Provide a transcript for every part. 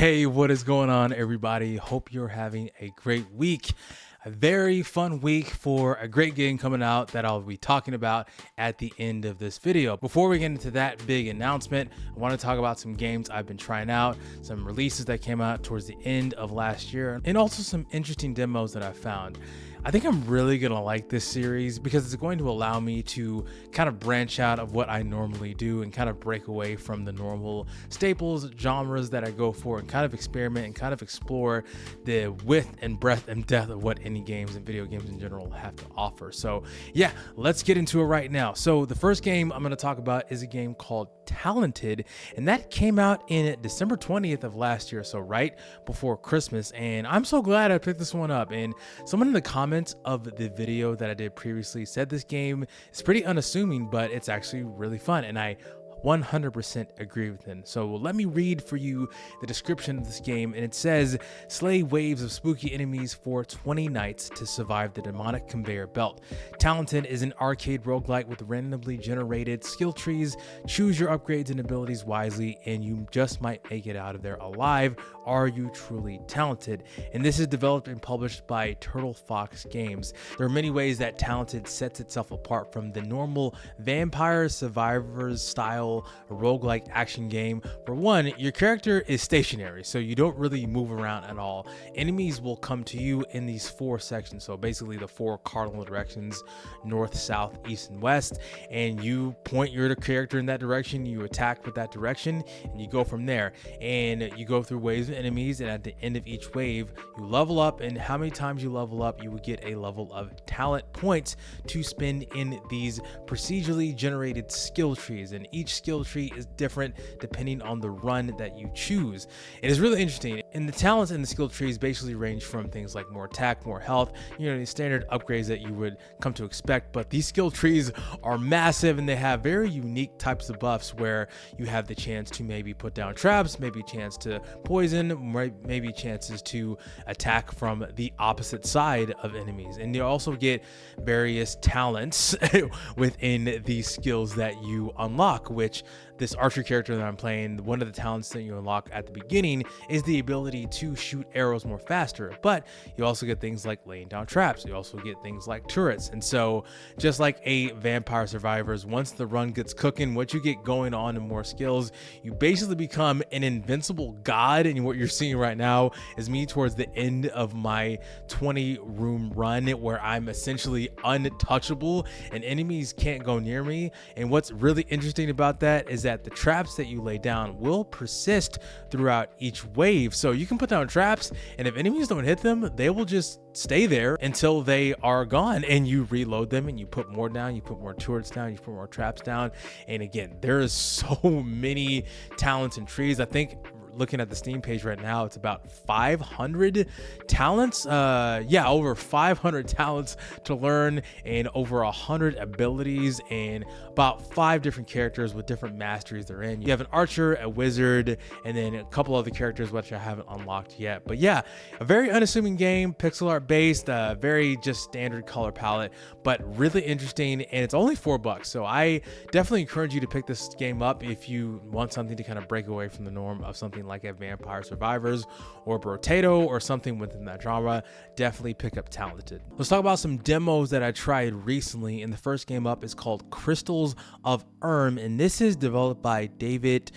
Hey, what is going on, everybody? Hope you're having a great week. A very fun week for a great game coming out that I'll be talking about at the end of this video. Before we get into that big announcement, I want to talk about some games I've been trying out, some releases that came out towards the end of last year, and also some interesting demos that I found. I think I'm really gonna like this series because it's going to allow me to kind of branch out of what I normally do and kind of break away from the normal staples genres that I go for and kind of experiment and kind of explore the width and breadth and depth of what indie games and video games in general have to offer. So yeah, let's get into it right now. So the first game I'm gonna talk about is a game called Talented, and that came out in December 20th of last year, so right before Christmas. And I'm so glad I picked this one up. And someone in the comments of the video that I did previously said this game is pretty unassuming, but it's actually really fun, and I 100% agree with him. So let me read for you the description of this game, and it says, slay waves of spooky enemies for 20 nights to survive the demonic conveyor belt. Talented is an arcade roguelike with randomly generated skill trees. Choose your upgrades and abilities wisely, and you just might make it out of there alive. Are you truly talented? And this is developed and published by Turtle Fox Games. There are many ways that Talented sets itself apart from the normal Vampire Survivors style roguelike action game. For one, your character is stationary, so you don't really move around at all. Enemies will come to you in these four sections, so basically the four cardinal directions: north, south, east, and west, and you point your character in that direction, you attack with that direction, and you go from there. And you go through waves of enemies, and at the end of each wave you level up, and how many times you level up, you will get a level of talent points to spend in these procedurally generated skill trees, and each skill tree is different depending on the run that you choose. It is really interesting, and the talents in the skill trees basically range from things like more attack, more health, the standard upgrades that you would come to expect. But these skill trees are massive, and they have very unique types of buffs where you have the chance to maybe put down traps, maybe a chance to poison, maybe chances to attack from the opposite side of enemies. And you also get various talents within these skills that you unlock, which this archer character that I'm playing, one of the talents that you unlock at the beginning is the ability to shoot arrows more faster. But you also get things like laying down traps. You also get things like turrets. And so just like a Vampire Survivors, once the run gets cooking, what you get going on and more skills, you basically become an invincible god. And what you're seeing right now is me towards the end of my 20 room run where I'm essentially untouchable and enemies can't go near me. And what's really interesting about that is that the traps that you lay down will persist throughout each wave. So you can put down traps, and if enemies don't hit them, they will just stay there until they are gone, and you reload them and you put more down, you put more turrets down, you put more traps down. And again, there is so many talents and trees. I think looking at the Steam page right now, it's about 500 talents. Over 500 talents to learn, and over 100 abilities, and about 5 different characters with different masteries they're in. You have an archer, a wizard, and then a couple other characters which I haven't unlocked yet. But yeah, a very unassuming game, pixel art based, very just standard color palette, but really interesting. And it's only $4, so I definitely encourage you to pick this game up if you want something to kind of break away from the norm of something like a Vampire Survivors or Brotato or something within that genre. Definitely pick up Talented. Let's talk about some demos that I tried recently, and the first game up is called Crystals of Erm, and this is developed by David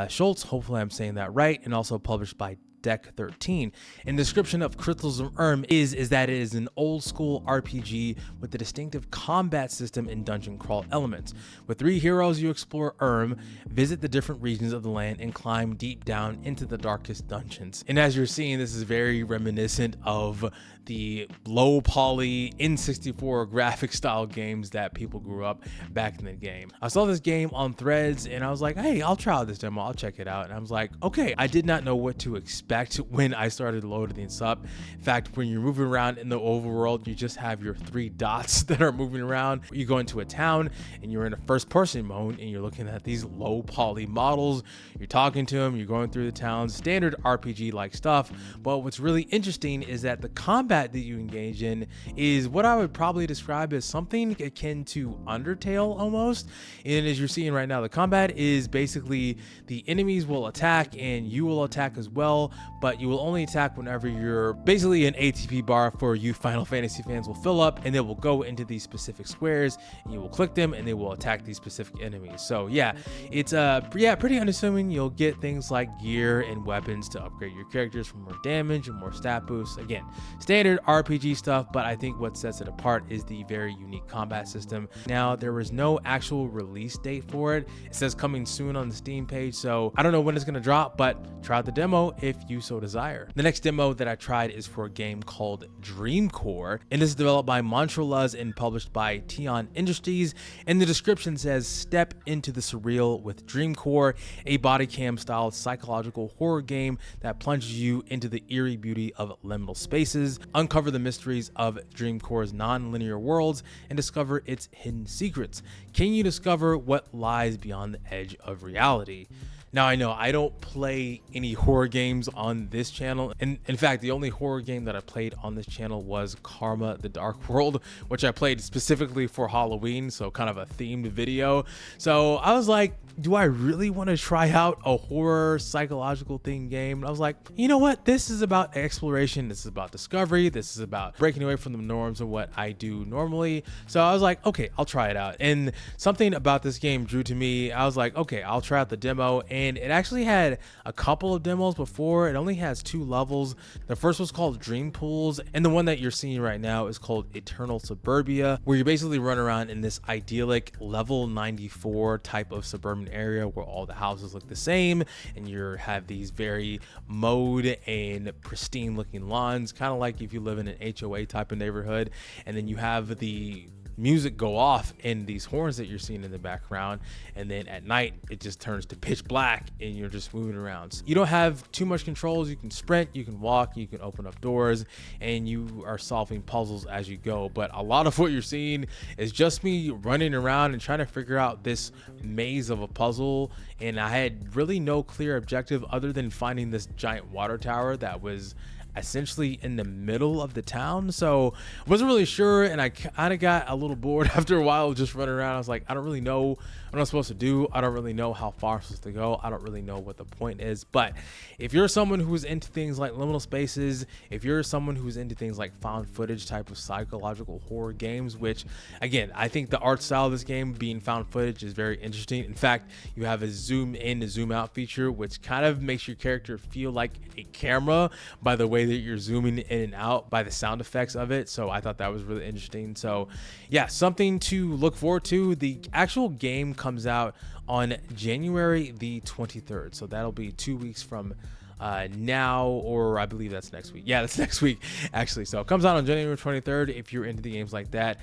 Schultz, hopefully I'm saying that right, and also published by Deck 13. And the description of Crystals of Erm is that it is an old school RPG with a distinctive combat system and dungeon crawl elements. With 3 heroes, you explore Erm, visit the different regions of the land, and climb deep down into the darkest dungeons. And as you're seeing, this is very reminiscent of the low poly N64 graphic style games that people grew up back in the game. I saw this game on Threads and I was like, hey, I'll try out this demo, I'll check it out. And I was like, okay, I did not know what to expect effect when I started loading this up. In fact, when you're moving around in the overworld, you just have your 3 dots that are moving around. You go into a town and you're in a first person mode and you're looking at these low poly models. You're talking to them, you're going through the town, standard RPG like stuff. But what's really interesting is that the combat that you engage in is what I would probably describe as something akin to Undertale almost. And as you're seeing right now, the combat is basically the enemies will attack and you will attack as well, but you will only attack whenever you're basically an ATP bar for you Final Fantasy fans will fill up, and they will go into these specific squares and you will click them and they will attack these specific enemies. So yeah, it's pretty unassuming. You'll get things like gear and weapons to upgrade your characters for more damage and more stat boosts. Again, standard RPG stuff, but I think what sets it apart is the very unique combat system. Now, there was no actual release date for it. It says coming soon on the Steam page, so I don't know when it's going to drop, but try out the demo if you so desire. The next demo that I tried is for a game called Dreamcore, and this is developed by Montroluz and published by Tion Industries. And the description says, step into the surreal with Dreamcore, a body cam style psychological horror game that plunges you into the eerie beauty of liminal spaces, uncover the mysteries of Dreamcore's non-linear worlds, and discover its hidden secrets. Can you discover what lies beyond the edge of reality? Now, I know I don't play any horror games on this channel, and in fact, the only horror game that I played on this channel was Karma: The Dark World, which I played specifically for Halloween, so kind of a themed video. So I was like, do I really want to try out a horror psychological theme game? And I was like, you know what? This is about exploration. This is about discovery. This is about breaking away from the norms of what I do normally. So I was like, okay, I'll try it out. And something about this game drew to me. I was like, okay, I'll try out the demo. And it actually had a couple of demos before. It only has 2 levels. The first was called Dream Pools, and the one that you're seeing right now is called Eternal Suburbia, where you basically run around in this idyllic level 94 type of suburban area where all the houses look the same and you have these very mowed and pristine looking lawns, kind of like if you live in an HOA type of neighborhood. And then you have the music go off and these horns that you're seeing in the background, and then at night it just turns to pitch black and you're just moving around. So you don't have too much controls. You can sprint, you can walk, you can open up doors, and you are solving puzzles as you go. But a lot of what you're seeing is just me running around and trying to figure out this maze of a puzzle, and I had really no clear objective other than finding this giant water tower that was essentially in the middle of the town. So I wasn't really sure, and I kind of got a little bored after a while just running around. I was like, I don't really know what I'm supposed to do. I don't really know how far I'm supposed to go. I don't really know what the point is. But if you're someone who's into things like liminal spaces, if you're someone who's into things like found footage type of psychological horror games, which again, I think the art style of this game being found footage is very interesting. In fact, you have a zoom in and zoom out feature, which kind of makes your character feel like a camera by the way that you're zooming in and out, by the sound effects of it. So I thought that was really interesting. So yeah, something to look forward to. The actual game comes out on January the 23rd. So that'll be 2 weeks from now, or I believe that's next week. Yeah, that's next week actually. So it comes out on January 23rd. If you're into the games like that,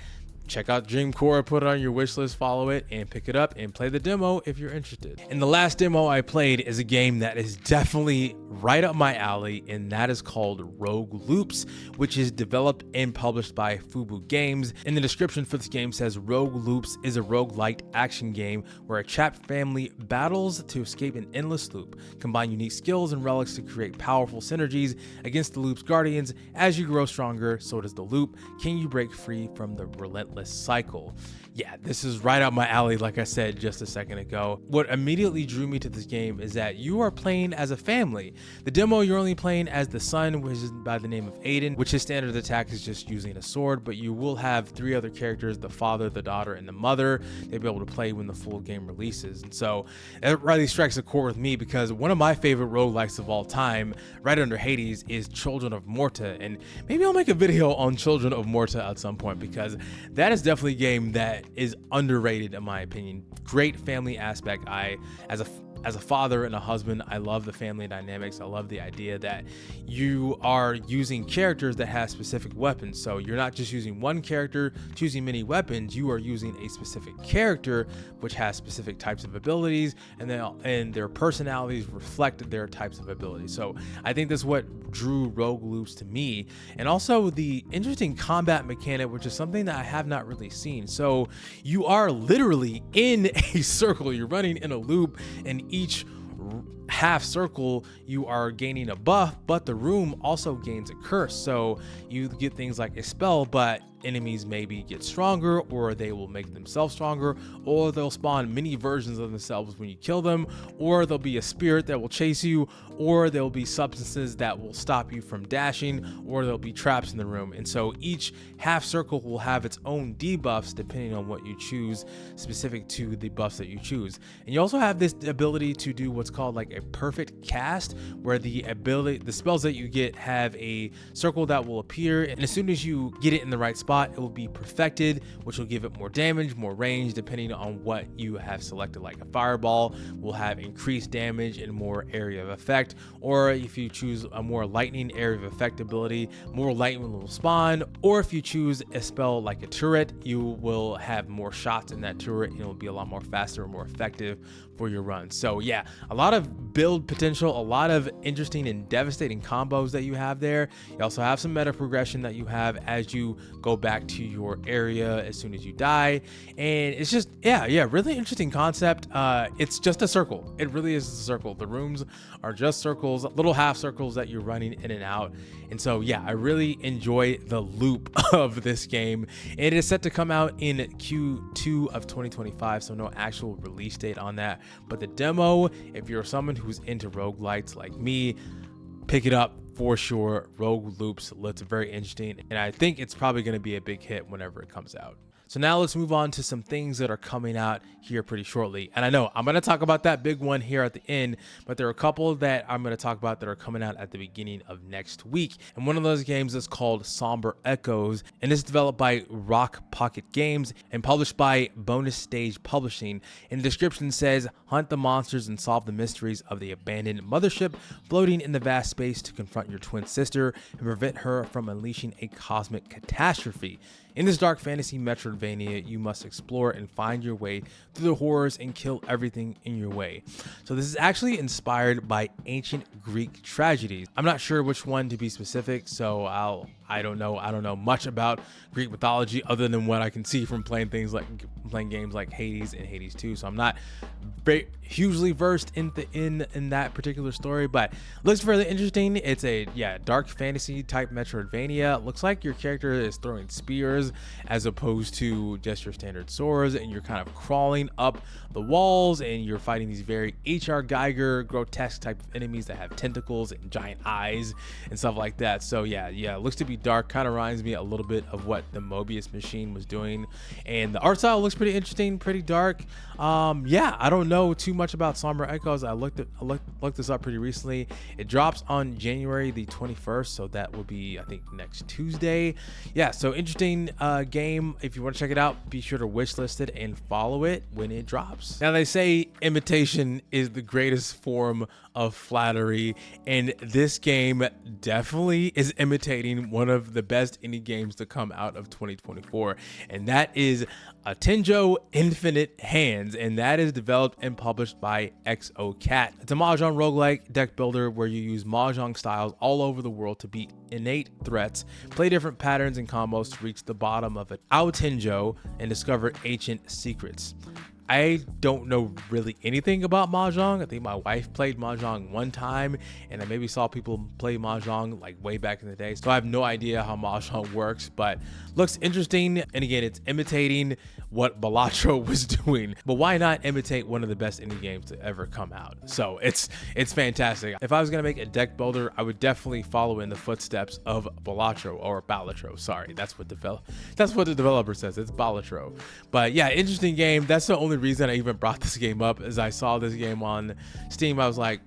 check out Dreamcore, put it on your wish list, follow it, and pick it up and play the demo if you're interested. And the last demo I played is a game that is definitely right up my alley, and that is called Rogue Loops, which is developed and published by Fubu Games. And the description for this game says, Rogue Loops is a roguelite action game where a trapped family battles to escape an endless loop. Combine unique skills and relics to create powerful synergies against the loop's guardians. As you grow stronger, so does the loop. Can you break free from the relentless cycle? Yeah, this is right up my alley, like I said just a second ago. What immediately drew me to this game is that you are playing as a family. The demo, you're only playing as the son, which is by the name of Aiden, which his standard attack is just using a sword, but you will have 3 other characters, the father, the daughter, and the mother. They'll be able to play when the full game releases. And so that really strikes a chord with me, because one of my favorite roguelikes of all time, right under Hades, is Children of Morta. And maybe I'll make a video on Children of Morta at some point, because that is definitely a game that is underrated in my opinion. Great family aspect. I, as a as a father and a husband, I love the family dynamics. I love the idea that you are using characters that have specific weapons. So you're not just using one character choosing many weapons, you are using a specific character which has specific types of abilities, and their personalities reflect their types of abilities. So I think that's what drew Rogue Loops to me. And also the interesting combat mechanic, which is something that I have not really seen. So you are literally in a circle, you're running in a loop, and each half circle you are gaining a buff, but the room also gains a curse. So you get things like a spell, but enemies maybe get stronger, or they will make themselves stronger, or they'll spawn many versions of themselves when you kill them, or there'll be a spirit that will chase you, or there'll be substances that will stop you from dashing, or there'll be traps in the room. And so each half circle will have its own debuffs depending on what you choose, specific to the buffs that you choose. And you also have this ability to do what's called like a perfect cast, where the spells that you get have a circle that will appear, and as soon as you get it in the right spot, it will be perfected, which will give it more damage, more range, depending on what you have selected. Like a fireball will have increased damage and more area of effect, or if you choose a more lightning area of effect ability, more lightning will spawn, or if you choose a spell like a turret, you will have more shots in that turret, and it will be a lot more faster and more effective for your run. So yeah, a lot of build potential, a lot of interesting and devastating combos that you have there. You also have some meta progression that you have as you go back to your area as soon as you die, and it's just really interesting concept. It's just a circle. It really is a circle. The rooms are just circles, little half circles that you're running in and out. And so yeah, I really enjoy the loop of this game. It is set to come out in Q2 of 2025, so no actual release date on that, but the demo, if you're someone who's into roguelites like me, pick it up for sure. Rogue Loops looks very interesting, and I think it's probably going to be a big hit whenever it comes out. So now let's move on to some things that are coming out here pretty shortly. And I know I'm going to talk about that big one here at the end, but there are a couple that I'm going to talk about that are coming out at the beginning of next week. And one of those games is called Somber Echoes, and it's developed by Rock Pocket Games and published by Bonus Stage Publishing. And the description says, hunt the monsters and solve the mysteries of the abandoned mothership floating in the vast space to confront your twin sister and prevent her from unleashing a cosmic catastrophe. In this dark fantasy Metroidvania, you must explore and find your way through the horrors and kill everything in your way. So this is actually inspired by ancient Greek tragedies. I'm not sure which one to be specific, so I don't know much about Greek mythology other than what I can see from playing games like Hades and Hades 2. So I'm not very hugely versed in that particular story, but looks fairly interesting. It's a dark fantasy type Metroidvania. Looks like your character is throwing spears as opposed to just your standard swords, and you're kind of crawling up the walls, and you're fighting these very H.R. Geiger grotesque type of enemies that have tentacles and giant eyes and stuff like that. So yeah, it looks to be dark. Kind of reminds me a little bit of what the Mobius machine was doing, and the art style looks pretty interesting, pretty dark. I don't know too much about Somber Echoes. I looked this up pretty recently. It drops on January the 21st, so that will be, I think, next Tuesday. Yeah, so interesting game. If you want to check it out, be sure to wishlist it and follow it when it drops. Now, they say imitation is the greatest form of flattery, and this game definitely is imitating one of the best indie games to come out of 2024, and that is Aotenjo Infinite Hands, and that is developed and published by Exocat. It's a mahjong roguelike deck builder where you use mahjong styles all over the world to beat innate threats, play different patterns and combos to reach the bottom of an Aotenjo and discover ancient secrets. I don't know really anything about mahjong. I think my wife played mahjong one time, and I maybe saw people play mahjong like way back in the day. So I have no idea how mahjong works, but looks interesting. And again, it's imitating what Balatro was doing. But why not imitate one of the best indie games to ever come out? So it's fantastic. If I was gonna make a deck builder, I would definitely follow in the footsteps of Balatro. Sorry, that's what the developer says. It's Balatro. But yeah, interesting game. That's the only reason I even brought this game up. As I saw this game on Steam, I was like,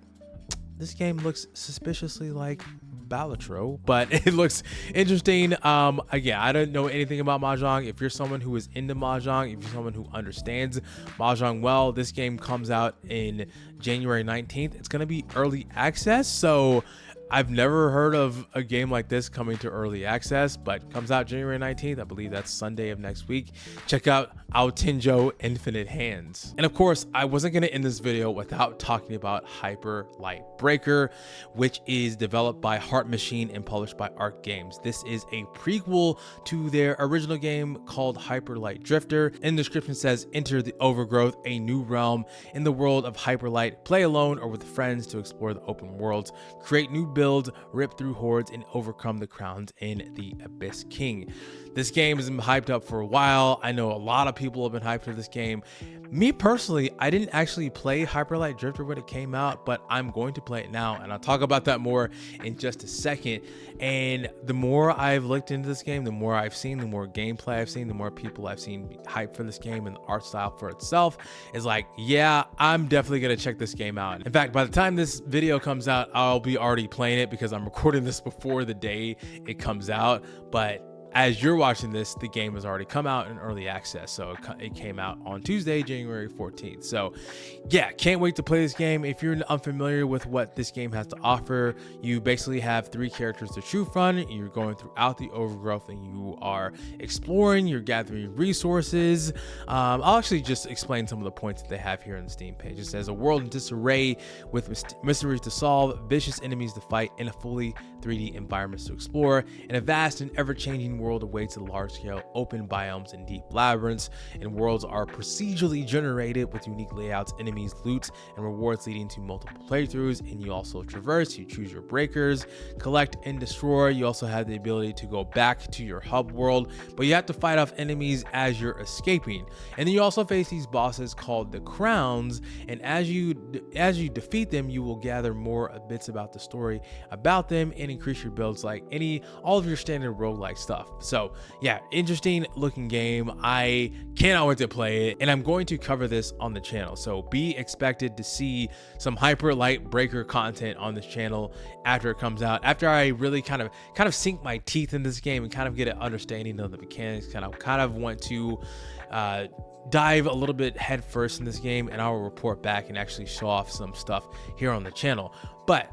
this game looks suspiciously like Balatro, but it looks interesting. Again, I don't know anything about Mahjong. If you're someone who is into Mahjong, if you're someone who understands Mahjong well, this game comes out in January 19th. It's going to be early access, so I've never heard of a game like this coming to early access, but comes out January 19th. I believe that's Sunday of next week. Check out Aotenjo Infinite Hands. And of course, I wasn't going to end this video without talking about Hyper Light Breaker, which is developed by Heart Machine and published by Arc Games. This is a prequel to their original game called Hyper Light Drifter. In the description says, enter the Overgrowth, a new realm in the world of Hyper Light. Play alone or with friends to explore the open worlds, create new builds, rip through hordes, and overcome the crowns in the Abyss King. This game has been hyped up for a while. I know a lot of people have been hyped for this game. Me personally, I didn't actually play Hyper Light Drifter when it came out, but I'm going to play it now, and I'll talk about that more in just a second. And the more I've looked into this game, the more I've seen, the more gameplay I've seen, the more people I've seen hyped for this game, and the art style for itself is like, yeah, I'm definitely gonna check this game out. In fact, by the time this video comes out, I'll be already playing it because I'm recording this before the day it comes out. But as you're watching this, the game has already come out in early access. So it came out on Tuesday, January 14th. So yeah, can't wait to play this game. If you're unfamiliar with what this game has to offer, you basically have 3 characters to choose from. You're going throughout the Overgrowth and you are exploring, you're gathering resources. I'll actually just explain some of the points that they have here on the Steam page. It says a world in disarray with mysteries to solve, vicious enemies to fight, and a fully 3D environments to explore. In a vast and ever-changing world awaits a large-scale open biomes and deep labyrinths, and worlds are procedurally generated with unique layouts, enemies, loot, and rewards leading to multiple playthroughs. And you also traverse, you choose your breakers, collect and destroy. You also have the ability to go back to your hub world, but you have to fight off enemies as you're escaping. And then you also face these bosses called the crowns, and as you defeat them, you will gather more bits about the story about them and increase your builds like all of your standard roguelike stuff. So yeah, interesting looking game. I cannot wait to play it, and I'm going to cover this on the channel. So be expected to see some Hyper Light Breaker content on this channel after it comes out, after I really kind of sink my teeth in this game and kind of get an understanding of the mechanics. Kind of want to dive a little bit head first in this game, and I will report back and actually show off some stuff here on the channel. But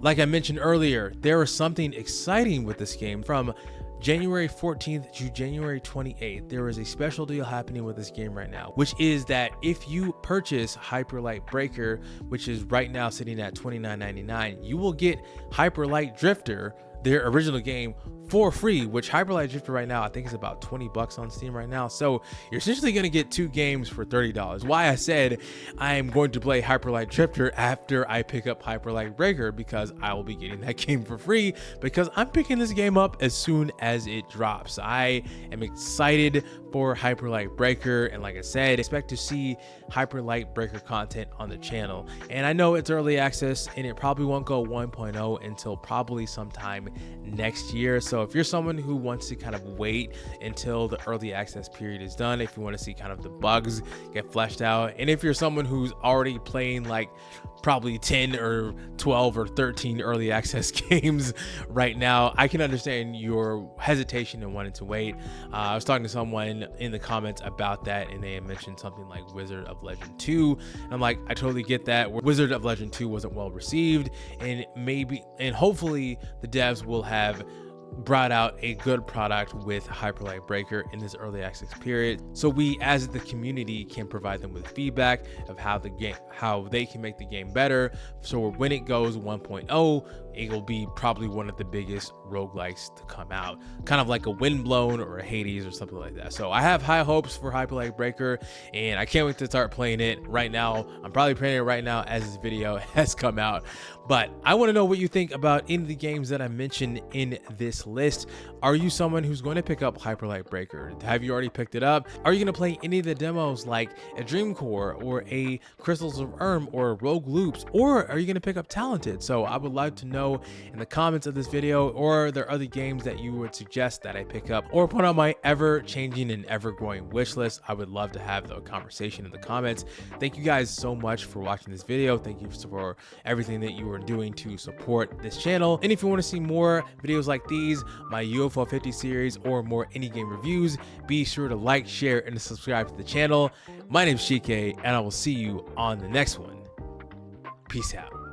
like I mentioned earlier, there is something exciting with this game. From January 14th to January 28th, there is a special deal happening with this game right now, which is that if you purchase Hyper Light Breaker, which is right now sitting at $29.99, you will get Hyper Light Drifter, their original game, for free, which Hyper Light Drifter right now I think is about 20 bucks on Steam right now. So you're essentially going to get 2 games for $30. Why I said I am going to play Hyper Light Drifter after I pick up Hyper Light Breaker, because I will be getting that game for free, because I'm picking this game up as soon as it drops. I am excited for Hyper Light Breaker, and like I said, expect to see Hyper Light Breaker content on the channel. And I know it's early access and it probably won't go 1.0 until probably sometime next year. So if you're someone who wants to kind of wait until the early access period is done, if you want to see kind of the bugs get fleshed out, and if you're someone who's already playing like probably 10 or 12 or 13 early access games right now, I can understand your hesitation and wanting to wait. I was talking to someone in the comments about that, and they had mentioned something like Wizard of Legend 2. And I'm like, I totally get that. Wizard of Legend 2 wasn't well received, and hopefully the devs will have brought out a good product with Hyper Light Breaker in this early access period, so we as the community can provide them with feedback of how they can make the game better. So when it goes 1.0, it will be probably one of the biggest roguelikes to come out, kind of like a Windblown or a Hades or something like that. So I have high hopes for Hyper Light Breaker, and I can't wait to start playing it right now. I'm probably playing it right now as this video has come out. But I want to know what you think about any of the games that I mentioned in this list. Are you someone who's going to pick up Hyper Light Breaker? Have you already picked it up? Are you going to play any of the demos like a Dreamcore or a Crystals of Erm or Rogue Loops? Or are you going to pick up Talented? So I would like to know know in the comments of this video, or are there other games that you would suggest that I pick up or put on my ever-changing and ever-growing wish list? I would love to have the conversation in the comments. Thank you guys so much for watching this video. Thank you for everything that you are doing to support this channel. And if you want to see more videos like these, my UFO 50 series, or more indie game reviews, be sure to like, share, and subscribe to the channel. My name is Shike, and I will see you on the next one. Peace out.